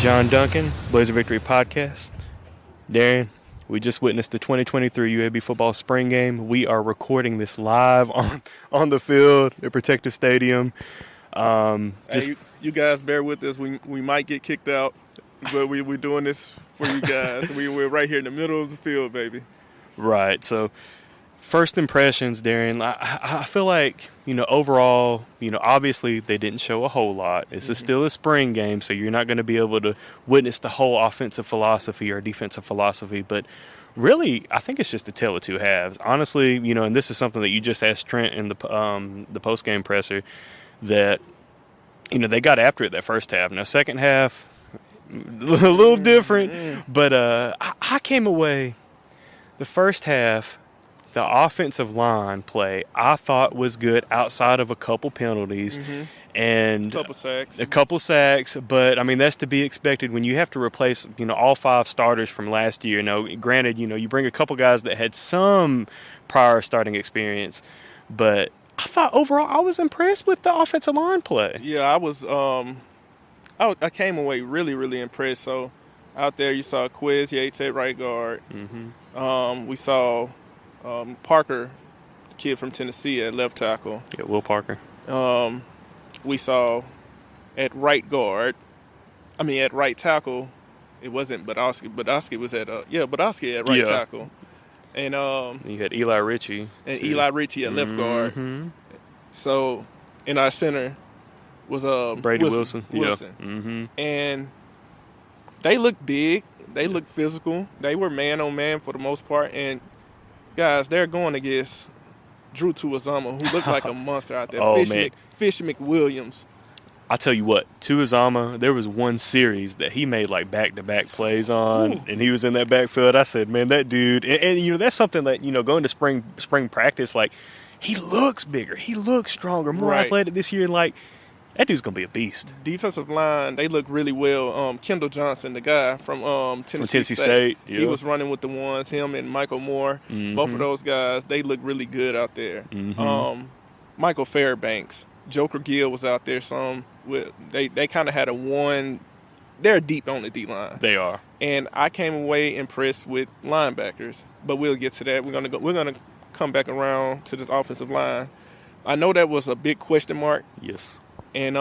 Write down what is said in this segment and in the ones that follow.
John Duncan, Blazer Victory Podcast. Darion, we just witnessed the 2023 UAB football spring game. We are recording this live on the field at Protective Stadium. Hey, you guys bear with us. We might get kicked out, but we're doing this for you guys. We're right here in the middle of the field, baby. Right. So, first impressions, Darion. I feel like, overall, obviously they didn't show a whole lot. This is still a spring game, so you're not going to be able to witness the whole offensive philosophy or defensive philosophy. But really, I think it's just a tale of two halves. Honestly, and this is something that you just asked Trent in the post-game presser, that, they got after it that first half. Now, second half, a little different. But I came away, the first half, the offensive line play I thought was good outside of a couple penalties and a couple sacks. But I mean, that's to be expected when you have to replace all five starters from last year. Granted, you bring a couple guys that had some prior starting experience, but I thought overall I was impressed with the offensive line play. Yeah, I was. I came away really, really impressed. So out there, you saw Quiz Yates at right guard. We saw Parker, the kid from Tennessee, at left tackle. Yeah, Will Parker. We saw at right tackle, it wasn't Badowski. Badowski was at Badowski at right tackle. And you had Eli Ritchie. And Eli Ritchie at left guard. So in our center was Brady Wilson. Yeah. And they looked big. They looked physical. They were man-on-man for the most part. And, guys, they're going against Drew Tuazama, who looked like a monster out there. Fish McWilliams. I tell you what, Tuazama, there was one series that he made like back-to-back plays on, and he was in that backfield. I said, man, that dude, and that's something that, going to spring practice, like, he looks bigger. He looks stronger, more athletic this year. Like, that dude's going to be a beast. Defensive line, they look really well. Kendall Johnson, the guy from Tennessee State. Yeah. He was running with the ones, him and Michael Moore. Both of those guys, they look really good out there. Michael Fairbanks, Joker Gill was out there some. They kind of had they're deep on the D-line. They are. And I came away impressed with linebackers, but we'll get to that. We're going to come back around to this offensive line. I know that was a big question mark. Yes. And,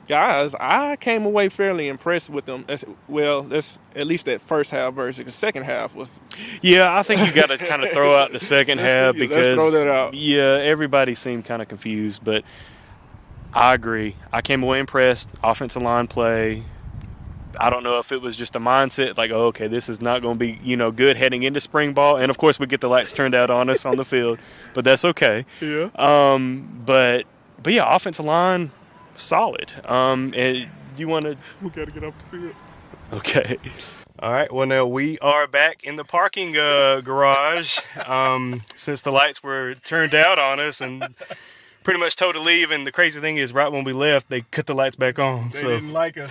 guys, I came away fairly impressed with them. That's at least that first half version. The second half was... Yeah, I think you got to kind of throw out the second half because... Let's throw that out. Yeah, everybody seemed kind of confused, but I agree. I came away impressed. Offensive line play. I don't know if it was just a mindset like, oh, okay, this is not going to be, good heading into spring ball. And, of course, we get the lights turned out on us on the field, but that's okay. Yeah. But yeah, offensive line, solid. And you want to... We got to get off the field. Okay. All right. Well, now we are back in the parking garage since the lights were turned out on us and pretty much told to leave. And the crazy thing is, right when we left, they cut the lights back on. They didn't like us.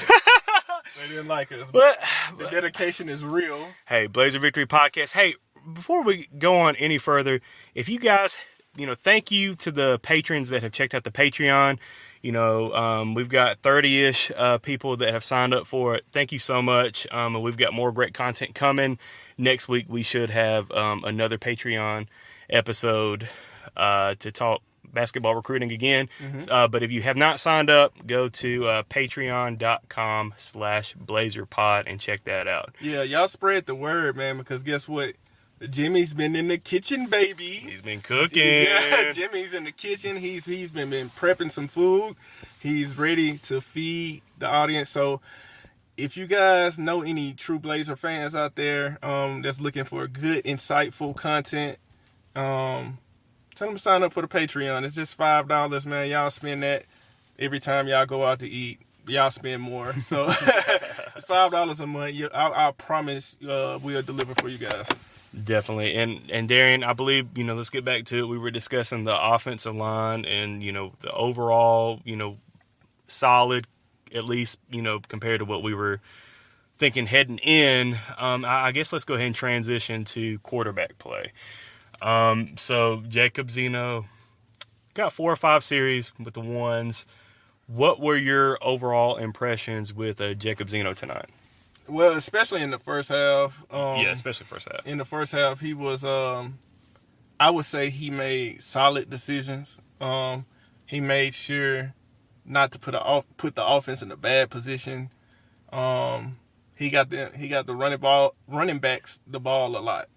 They didn't like us. But the dedication is real. Hey, Blazer Victory Podcast. Hey, before we go on any further, if you guys... thank you to the patrons that have checked out the Patreon. We've got 30-ish people that have signed up for it. Thank you so much. And we've got more great content coming. Next week, we should have another Patreon episode to talk basketball recruiting again. But if you have not signed up, go to patreon.com/blazerpod and check that out. Yeah, y'all spread the word, man, because guess what? Jimmy's been in the kitchen, baby. He's been cooking. Yeah, Jimmy's in the kitchen. He's been prepping some food. He's ready to feed the audience. So if you guys know any true Blazer fans out there that's looking for good, insightful content, tell them to sign up for the Patreon. It's just $5, man. Y'all spend that every time y'all go out to eat. Y'all spend more. So it's $5 a month. I promise we'll deliver for you guys. Definitely. And Darion, I believe, let's get back to it. We were discussing the offensive line and, the overall, solid, at least, compared to what we were thinking heading in. I guess let's go ahead and transition to quarterback play. So Jacob Zeno got 4 or 5 series with the ones. What were your overall impressions with Jacob Zeno tonight? Well, especially in the first half. Yeah, especially first half. In the first half, he was. I would say he made solid decisions. He made sure not to put the offense in a bad position. He got the running backs the ball a lot.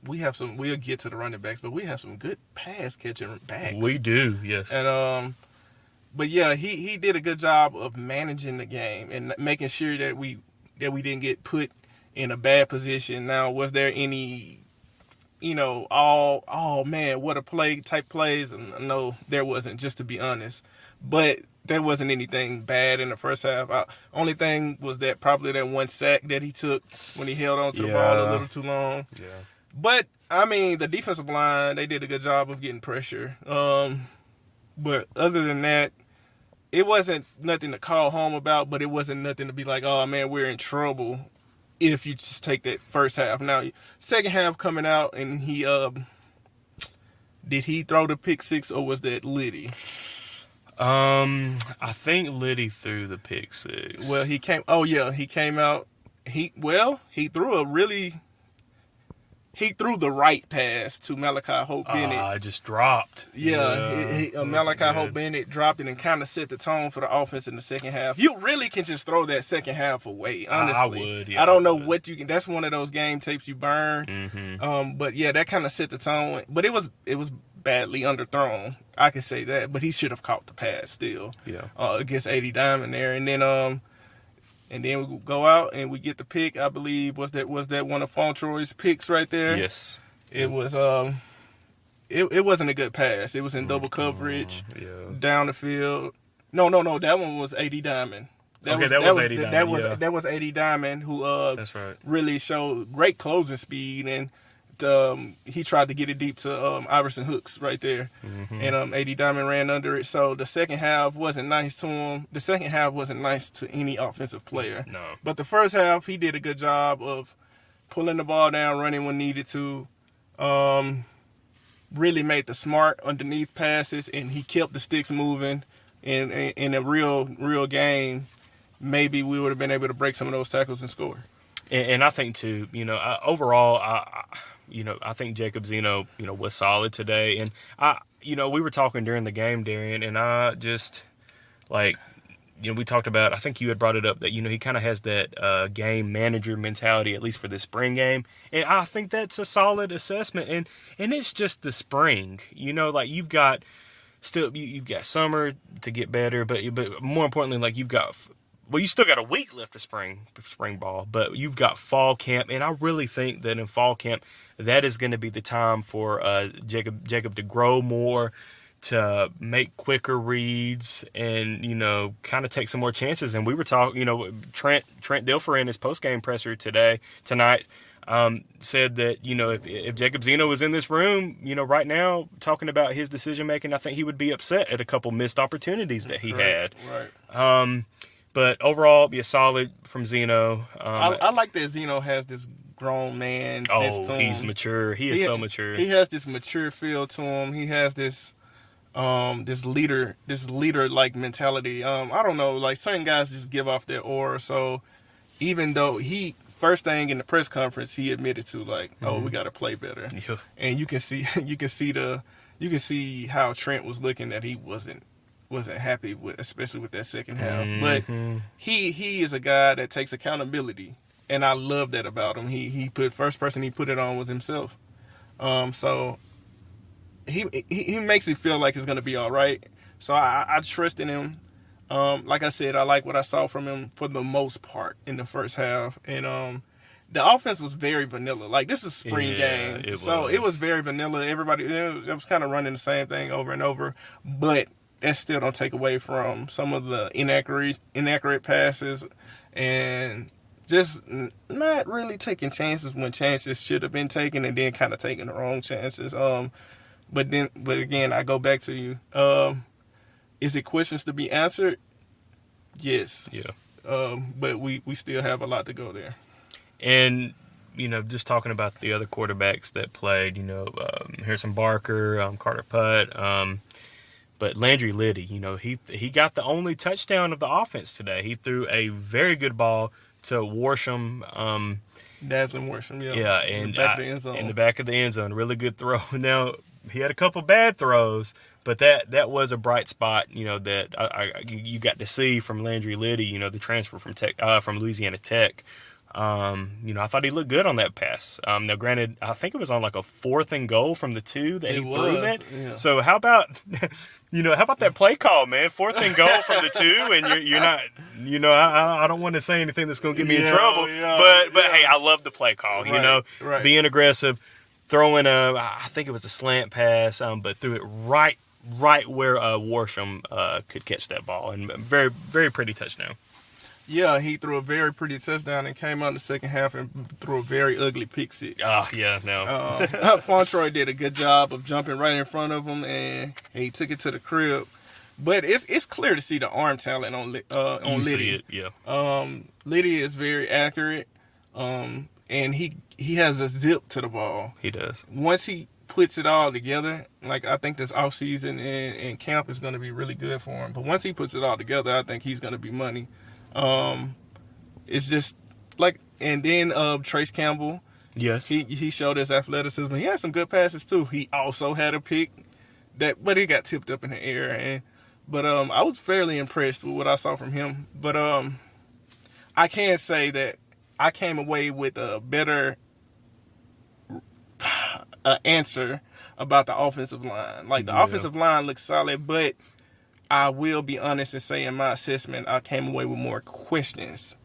We have some. We'll get to the running backs, but we have some good pass catching backs. We do, yes. And but yeah, he did a good job of managing the game and making sure that we didn't get put in a bad position. Now, was there any, oh man, what a play type plays? No, there wasn't, just to be honest. But there wasn't anything bad in the first half. Only thing was that probably that one sack that he took when he held on to the ball a little too long. Yeah. But, I mean, the defensive line, they did a good job of getting pressure. But other than that, it wasn't nothing to call home about, but it wasn't nothing to be like, oh, man, we're in trouble if you just take that first half. Now, second half coming out, and did he throw the pick six, or was that Liddy? I think Liddy threw the pick six. Well, he came out. He threw the right pass to Malachi Hope Bennett. It just dropped. Malachi Hope Bennett dropped it and kind of set the tone for the offense in the second half. You really can just throw that second half away, honestly. I would, yeah. I don't know what you can. That's one of those game tapes you burn. Mm-hmm. But yeah, that kind of set the tone. But it was badly underthrown. I can say that. But he should have caught the pass still. Yeah. Against 80 Diamond there, and then we go out and we get the pick. I believe was that one of Fontroy's picks right there. Yes. It was it wasn't a good pass. It was in double coverage down the field. No, that one was 80 Diamond. That was 80 Diamond. That was 80 Diamond who that's right. really showed great closing speed, and he tried to get it deep to Iverson Hooks right there. Mm-hmm. And 80 Diamond ran under it. So the second half wasn't nice to him. The second half wasn't nice to any offensive player. No. But the first half, he did a good job of pulling the ball down, running when needed to. Really made the smart underneath passes, and he kept the sticks moving. In a real game, maybe we would have been able to break some of those tackles and score. And I think too, overall, I think Jacob Zeno, was solid today. And we were talking during the game, Darian, and I just we talked about, I think you had brought it up that, he kind of has that game manager mentality, at least for this spring game. And I think that's a solid assessment. And it's just the spring, you've got you've got summer to get better, but more importantly, you still got a week left of spring ball, but you've got fall camp. And I really think that in fall camp, that is going to be the time for Jacob to grow more, to make quicker reads, and kind of take some more chances. And we were talking, Trent Dilfer in his post-game presser tonight said that if Jacob Zeno was in this room right now talking about his decision making, I think he would be upset at a couple missed opportunities that he had. Right. But overall, be a solid from Zeno. I like that Zeno has this grown man sense to him. He's mature. He is so mature. He has this mature feel to him. He has this leader like mentality. I don't know, certain guys just give off their aura. So even though first thing in the press conference, he admitted to we got to play better. Yeah. And you can see how Trent was looking, that he wasn't happy with, especially with that second half. Mm-hmm. But he is a guy that takes accountability, and I love that about him. First person he put it on was himself. So he makes it feel like it's gonna be all right. So I trust in him. Like I said, I like what I saw from him for the most part in the first half, and the offense was very vanilla. This is a spring game, it was very vanilla. Everybody it was kind of running the same thing over and over, but that still don't take away from some of the inaccurate passes, and just not really taking chances when chances should have been taken, and then kind of taking the wrong chances. But again, I go back to you. Is it questions to be answered? Yes. Yeah. But we still have a lot to go there. And, just talking about the other quarterbacks that played, Harrison Barker, Carter Putt, But Landry Liddy, he got the only touchdown of the offense today. He threw a very good ball to Worsham. Dazzling Worsham, yeah. Yeah, and in the back of the end zone. Really good throw. Now, he had a couple bad throws, but that was a bright spot, that you got to see from Landry Liddy, the transfer from Louisiana Tech. I thought he looked good on that pass. Now, granted, I think it was on like a 4th and goal from the 2 that he threw that. Yeah. So how about, how about that play call, man? 4th and goal from the 2, and you're not, I don't want to say anything that's going to get me in trouble. Yeah, but hey, I love the play call. Right. Being aggressive, throwing I think it was a slant pass, but threw it right where Worsham could catch that ball, and very, very pretty touchdown. Yeah, he threw a very pretty touchdown and came out in the second half and threw a very ugly pick six. Oh, yeah, no. Fontroy did a good job of jumping right in front of him, and he took it to the crib. But it's clear to see the arm talent on Liddy. See it, yeah. Liddy is very accurate, and he has a zip to the ball. He does. Once he puts it all together, like I think this offseason and camp is going to be really good for him. But once he puts it all together, I think he's going to be money. It's just like, and then Trace Campbell. Yes. He showed his athleticism. He had some good passes too. He also had a pick but he got tipped up in the air. But I was fairly impressed with what I saw from him. But I can say that I came away with a better answer about the offensive line. Like the offensive line looks solid, but I will be honest and say in my assessment, I came away with more questions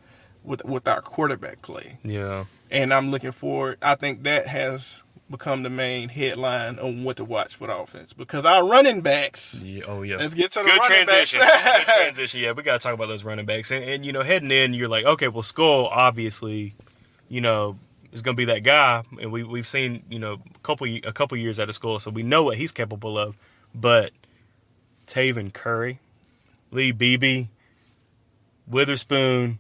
with our quarterback play. Yeah. And I'm looking forward. I think that has become the main headline on what to watch for the offense. Because our running backs. Yeah, oh, yeah. Let's get to the Good running transition. backs. Good transition. Yeah, we got to talk about those running backs. And heading in, you're like, okay, well, Skull, obviously, is going to be that guy. And we've seen, a couple years out of Skull, so we know what he's capable of. But Taven Curry, Lee Beebe, Witherspoon,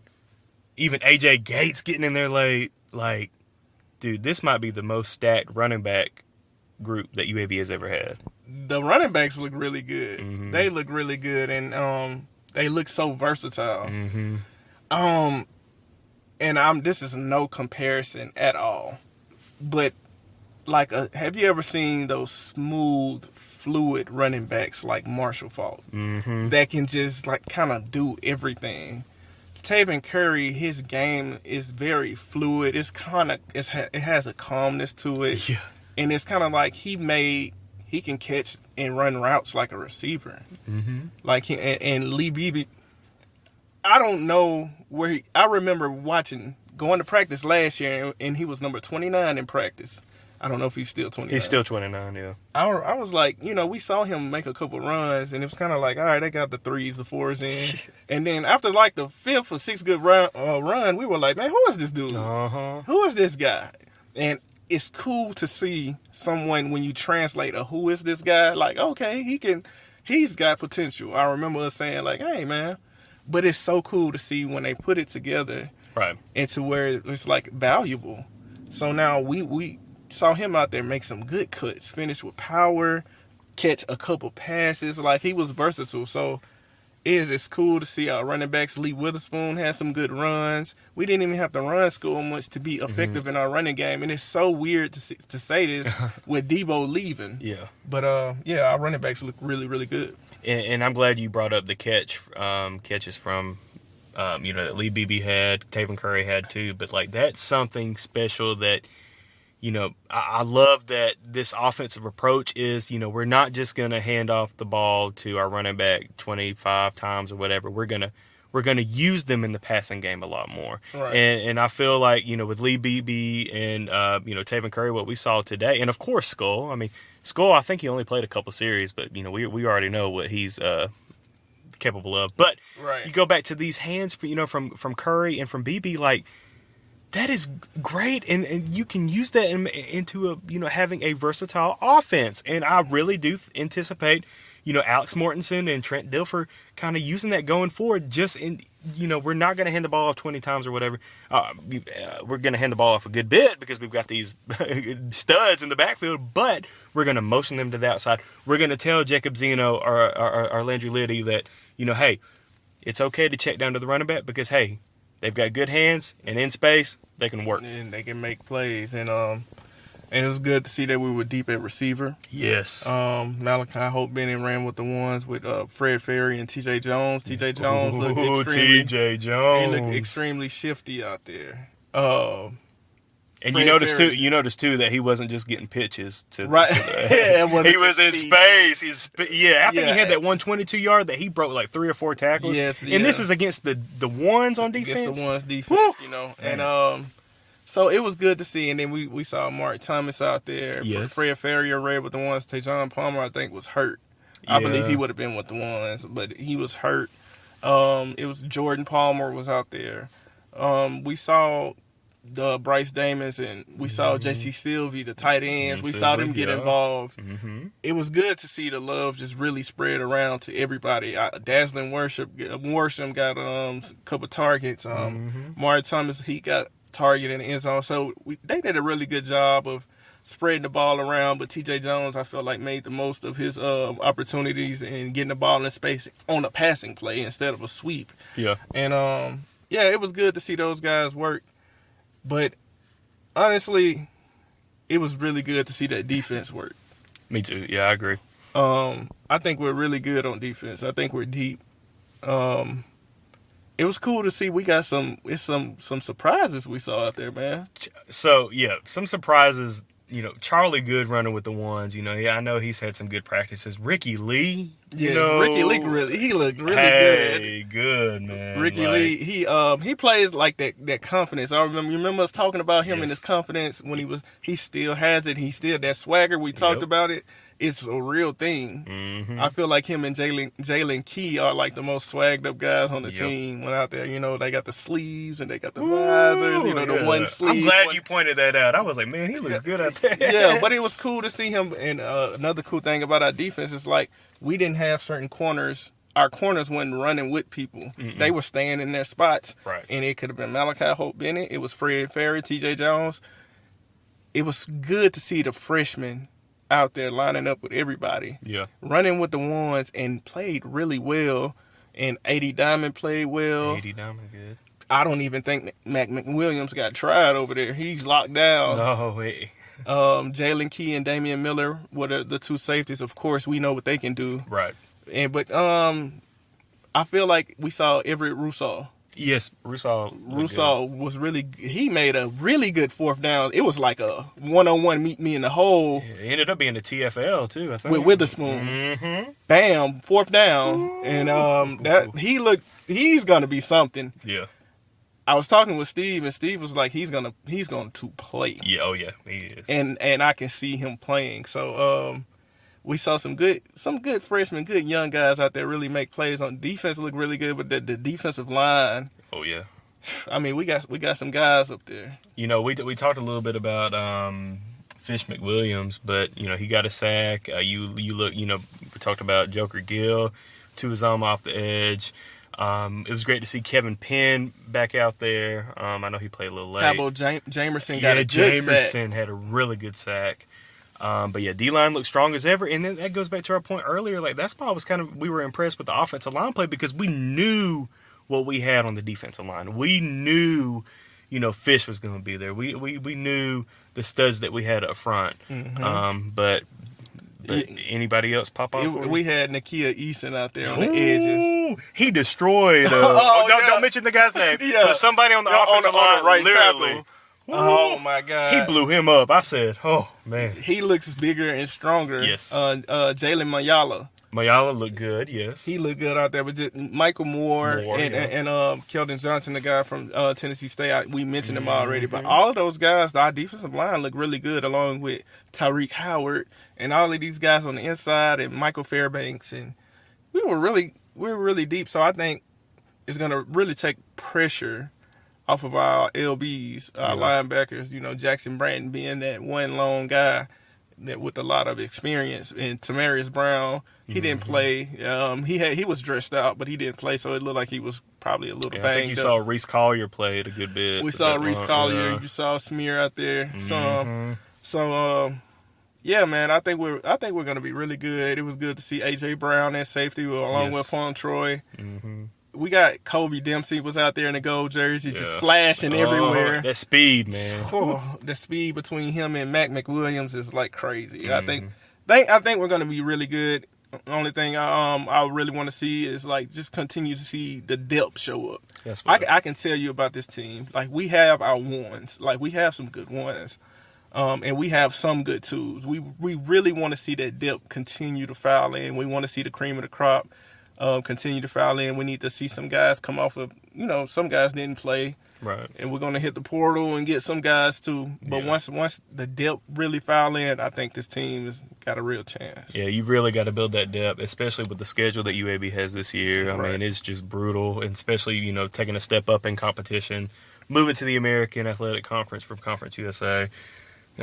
even A.J. Gates getting in there late. Like, dude, this might be the most stacked running back group that UAB has ever had. The running backs look really good. Mm-hmm. They look really good, and they look so versatile. Mm-hmm. And this is no comparison at all. But, like, have you ever seen those smooth, fluid running backs like Marshall Faulk that can just like kind of do everything? Taven Curry, his game is very fluid. It has a calmness to it, and it's kind of like he can catch and run routes like a receiver. Like and Lee Beebe, I don't know where I remember going to practice last year, and he was number 29 in practice. I don't know if he's still 29. He's still 29, yeah. I was like, we saw him make a couple runs, and it was kind of like, all right, they got the 3s, the 4s in. And then after like the 5th or 6th good run, we were like, man, who is this dude? Who is this guy? And it's cool to see someone when you translate who is this guy, like, okay, he's got potential. I remember us saying like, hey, man. But it's so cool to see when they put it together. Right. Into where it's like valuable. So now we saw him out there make some good cuts, finish with power, catch a couple passes. Like, he was versatile. So it is cool to see our running backs. Lee Witherspoon had some good runs. We didn't even have to run School much to be effective in our running game. And it's so weird to say this with Debo leaving. Yeah. But, our running backs look really, really good. And I'm glad you brought up the catches from, that Lee Beebe had, Taven Curry had too. But, like, that's something special that, I love that this offensive approach is, we're not just going to hand off the ball to our running back 25 times or whatever. We're going to use them in the passing game a lot more. Right. And I feel like, with Lee Beebe and, Taven Curry, what we saw today, and of course Skull. I mean, Skull, I think he only played a couple series, but, we already know what he's capable of. But you go back to these hands, from Curry and from Beebe, like, that is great, and you can use that into having a versatile offense. And I really do anticipate, Alex Mortensen and Trent Dilfer kind of using that going forward. We're not going to hand the ball off 20 times or whatever. We're going to hand the ball off a good bit because we've got these studs in the backfield, but we're going to motion them to the outside. We're going to tell Jacob Zeno or Landry Liddy that, hey, it's okay to check down to the running back because, hey, they've got good hands, and in space, they can work. And they can make plays. And it was good to see that we were deep at receiver. Yes. Malachi Hope Bennett ran with the ones with Fred Ferry and T.J. Jones. T.J. Jones looked extremely shifty out there. And you noticed too that he wasn't just getting pitches to right. He was in space. I think he had that 122-yard that he broke like 3 or 4 tackles. Yes, and this is against the ones on defense. Against the ones defense, and so it was good to see. And then we saw Mark Thomas out there. Yes. Fred Ferry ran with the ones. Tejon Palmer, I think, was hurt. Yeah. I believe he would have been with the ones, but he was hurt. It was Jordan Palmer was out there. We saw the Bryce Damons, and we saw J.C. Sylvie, the tight ends. We saw them get involved. Mm-hmm. It was good to see the love just really spread around to everybody. Dazzling Worsham got a couple targets. Mark Thomas, he got targeted in the end zone. So they did a really good job of spreading the ball around. But T.J. Jones, I felt like, made the most of his opportunities and getting the ball in space on a passing play instead of a sweep. Yeah. And, it was good to see those guys work. But honestly, it was really good to see that defense work. Me too. Yeah, I agree. I think we're really good on defense. I think we're deep. It was cool to see we got some surprises we saw out there, man. So, some surprises. Charlie Good running with the ones. I know he's had some good practices. Ricky Lee. Ricky Lee he looked really good. Hey, good, man. Ricky Lee, he plays like that confidence. You remember us talking about him and his confidence when he still has it. He still that swagger. We talked about it. It's a real thing. Mm-hmm. I feel like him and Jalen Key are like the most swagged up guys on the team. Went out there, they got the sleeves and they got the visors, the one sleeve. I'm glad you pointed that out. I was like, man, he looks good out there. Yeah, but it was cool to see him. And another cool thing about our defense is like we didn't have certain corners. Our corners wasn't running with people. Mm-mm. They were staying in their spots. Right. And it could have been Malachi Hope Bennett. It was Fred Ferry, T.J. Jones. It was good to see the freshmen out there lining up with everybody. Yeah. Running with the ones and played really well. And 80 Diamond played well. 80 Diamond, good. I don't even think Mac McWilliams got tried over there. He's locked down. No way. Jalen Key and Damian Miller were the two safeties. Of course, we know what they can do. Right. But I feel like we saw Everett Rousseau. Yes, Rousseau was really. He made a really good fourth down. It was like a one-on-one meet me in the hole. Yeah, it ended up being a TFL too, I think. With Witherspoon. Mm-hmm. Bam, fourth down, and he's gonna be something. Yeah. I was talking with Steve, and Steve was like, he's going to play. Yeah, oh yeah, he is. And I can see him playing. So we saw some good freshmen, good young guys out there really make plays on defense. Look really good, but the defensive line. Oh yeah. I mean, we got some guys up there. We talked a little bit about Fish McWilliams, but he got a sack. You look, we talked about Joker Gill, Tuazama off the edge. It was great to see Kevin Penn back out there. I know he played a little late. Cabo Jamerson got a good sack. Jamerson had a really good sack. But yeah, D-line looked strong as ever. And then that goes back to our point earlier. Like, that's why we were impressed with the offensive line play because we knew what we had on the defensive line. We knew, Fish was going to be there. We knew the studs that we had up front. Mm-hmm. But anybody else pop off? We had Nakia Eason out there on the edges. He destroyed. Don't mention the guy's name. Yeah. But somebody on the offensive line, right literally. Tackle. Oh my God! He blew him up. I said, "Oh man." He looks bigger and stronger. Yes. Jalen Mayala looked good. Yes. He looked good out there. But just Michael Moore and Keldon Johnson, the guy from Tennessee State. We mentioned him already. But all of those guys, our defensive line looked really good, along with Tyreek Howard and all of these guys on the inside, and Michael Fairbanks, and we were really deep. So I think it's gonna really take pressure off of our LBs, our linebackers, Jackson Bratton being that one lone guy. that with a lot of experience. And Tamarius Brown, he didn't play. He was dressed out, but he didn't play, so it looked like he was probably a little banged up. I think you saw Reese Collier played a good bit. We saw Reese Collier. You saw Smear out there. Yeah, man, I think we're going to be really good. It was good to see AJ Brown at safety along with Fontroy. We got Kobe Dempsey was out there in the gold jersey, just flashing everywhere. That speed, man. The speed between him and Mac McWilliams is like crazy. I think we're going to be really good. The only thing I really want to see is like just continue to see the depth show up. I can tell you about this team. Like, we have our ones. Like, we have some good ones. And we have some good twos. We really want to see that depth continue to foul in. We want to see the cream of the crop continue to foul in. We need to see some guys come off of, some guys didn't play. Right. And we're going to hit the portal and get some guys too. But once the depth really foul in, I think this team has got a real chance. Yeah, you really got to build that depth, especially with the schedule that UAB has this year. I mean, it's just brutal, and especially, taking a step up in competition, moving to the American Athletic Conference from Conference USA.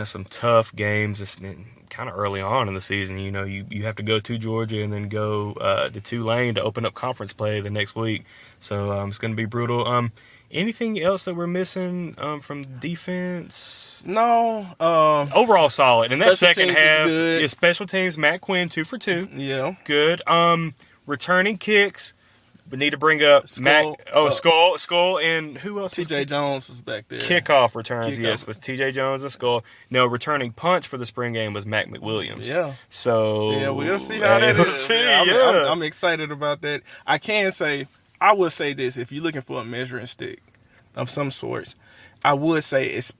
Some tough games. It's been kind of early on in the season. You have to go to Georgia and then go to Tulane to open up conference play the next week. So it's going to be brutal. Anything else that we're missing from defense? No. Overall solid. And that second half, good. Special teams, Matt Quinn, 2 for 2. Yeah. Good. Returning kicks. We need to bring up Skull, and who else? T.J. Jones was back there. Kickoff returns, yes, with T.J. Jones and Skull. No, returning punch for the spring game was Mac McWilliams. Yeah. So we'll see how that is. I'm excited about that. I would say this: if you're looking for a measuring stick of some sorts, I would say it's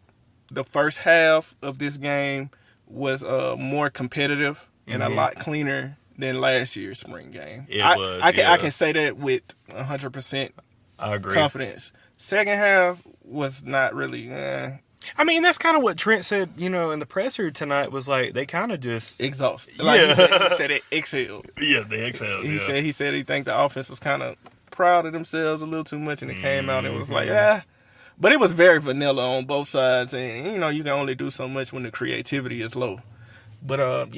the first half of this game was more competitive and a lot cleaner than last year's spring game. I can say that with 100% confidence. Second half was not really. I mean, that's kind of what Trent said, in the presser tonight, was like they kind of just exhausted. Like he said it exhaled. Yeah, they exhaled. He said he think the offense was kind of proud of themselves a little too much, and it came out and it was like, But it was very vanilla on both sides, and you can only do so much when the creativity is low. But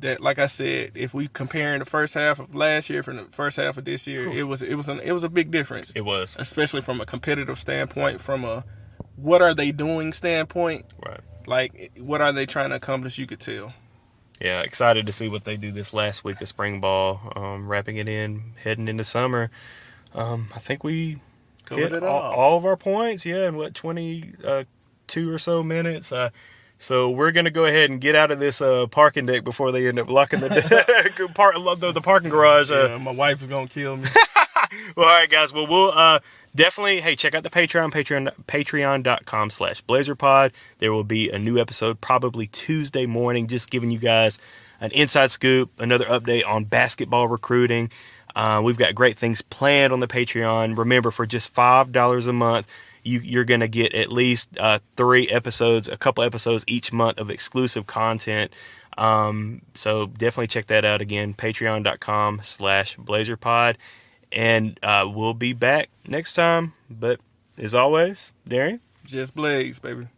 that, like I said, if we comparing the first half of last year from the first half of this year, it was a big difference. It was, especially from a competitive standpoint, from a what are they doing standpoint. Right. Like, what are they trying to accomplish? You could tell. Yeah, excited to see what they do this last week of spring ball, wrapping it in, heading into summer. I think we covered hit all of our points. Yeah, in 22 or so minutes. So we're going to go ahead and get out of this parking deck before they end up locking the parking garage. My wife is going to kill me. Well, all right, guys. Well, we'll definitely, check out the patreon.com/BlazerPod. There will be a new episode probably Tuesday morning, just giving you guys an inside scoop, another update on basketball recruiting. We've got great things planned on the Patreon. Remember, for just $5 a month, you're going to get at least 3 episodes, a couple episodes each month of exclusive content. So definitely check that out again, patreon.com/BlazerPod. And we'll be back next time. But as always, Darion? Just Blaze, baby.